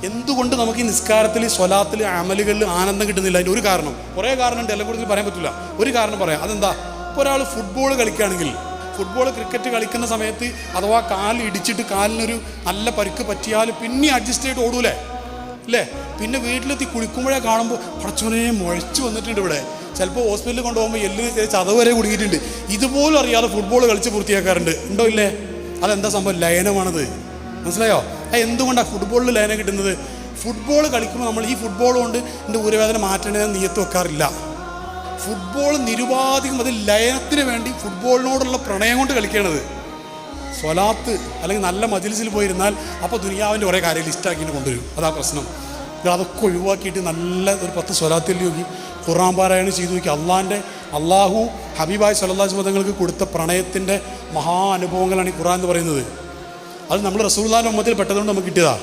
എന്തുകൊണ്ട് നമുക്ക് ഈ നിസ്കാരത്തിൽ, സ്വലാത്തിൽ, അമലുകളിൽ ആനന്ദം കിട്ടുന്നില്ല? അതിൻ്റെ ഒരു കാരണം, കുറേ കാരണമുണ്ട്, എല്ലാം കൂടുതൽ പറയാൻ പറ്റില്ല. ഒരു കാരണം പറയാം. അതെന്താ? ഇപ്പോൾ ഒരാൾ ഫുട്ബോൾ കളിക്കുകയാണെങ്കിൽ, ഫുട്ബോൾ, ക്രിക്കറ്റ് കളിക്കുന്ന സമയത്ത് അഥവാ കാലിൽ ഇടിച്ചിട്ട് കാലിനൊരു നല്ല പരിക്ക് പറ്റിയാൽ പിന്നെ അഡ്ജസ്റ്റ് ചെയ്തിട്ട് ഓടൂലേ അല്ലേ? പിന്നെ വീട്ടിലെത്തി കുളിക്കുമ്പോഴേ കാണുമ്പോൾ കുറച്ചുകൂടെ മുഴച്ചു വന്നിട്ടുണ്ട്. ഇവിടെ ചിലപ്പോൾ ഹോസ്പിറ്റലിൽ കൊണ്ടുപോകുമ്പോൾ എല്ലിന് ചതവ് വരെ കുടുങ്ങിയിട്ടുണ്ട്. ഇതുപോലും അറിയാതെ ഫുട്ബോൾ കളിച്ച് പൂർത്തിയാക്കാറുണ്ട്. ഉണ്ടോ ഇല്ലേ? അതെന്താ സംഭവം? ലയനമാണത്. മനസ്സിലായോ? എന്തുകൊണ്ടാണ് ഫുട്ബോളിൽ ലയനം കിട്ടുന്നത്? ഫുട്ബോൾ കളിക്കുമ്പോൾ നമ്മൾ ഈ ഫുട്ബോൾ കൊണ്ട് എൻ്റെ ഊരവേദന മാറ്റേണ്ടതെന്ന് നീയത്ത് വെക്കാറില്ല. ഫുട്ബോൾ നിരുപാധികം അത് ലയനത്തിന് വേണ്ടി ഫുട്ബോളിനോടുള്ള പ്രണയം കൊണ്ട് കളിക്കണത്. സ്വലാത്ത് അല്ലെങ്കിൽ നല്ല മജ്‌ലിസിൽ പോയിരുന്നാൽ അപ്പോൾ ദുനിയാവിൻ്റെ കുറേ കാര്യം ലിസ്റ്റാക്കിയിട്ട് കൊണ്ടുവരും. അതാ പ്രശ്നം. അതൊക്കെ ഒഴിവാക്കിയിട്ട് നല്ല ഒരു 10 സ്വലാത്തിൽ നോക്കി ഖുർആൻ പാരായണം ചെയ്തു നോക്കി. അള്ളാഹു ഹബീബായ് സ്വല്ലല്ലാഹു അലൈഹി വസല്ലം തങ്ങൾക്ക് കൊടുത്ത പ്രണയത്തിൻ്റെ മഹാ അനുഭവങ്ങളാണ് ഈ ഖുർആൻ എന്ന് പറയുന്നത്. അത് നമ്മൾ റസൂലുള്ളാഹിന്റെ ഉമ്മത്തിൽ പെട്ടതുകൊണ്ട് നമുക്ക് കിട്ടിയതാണ്.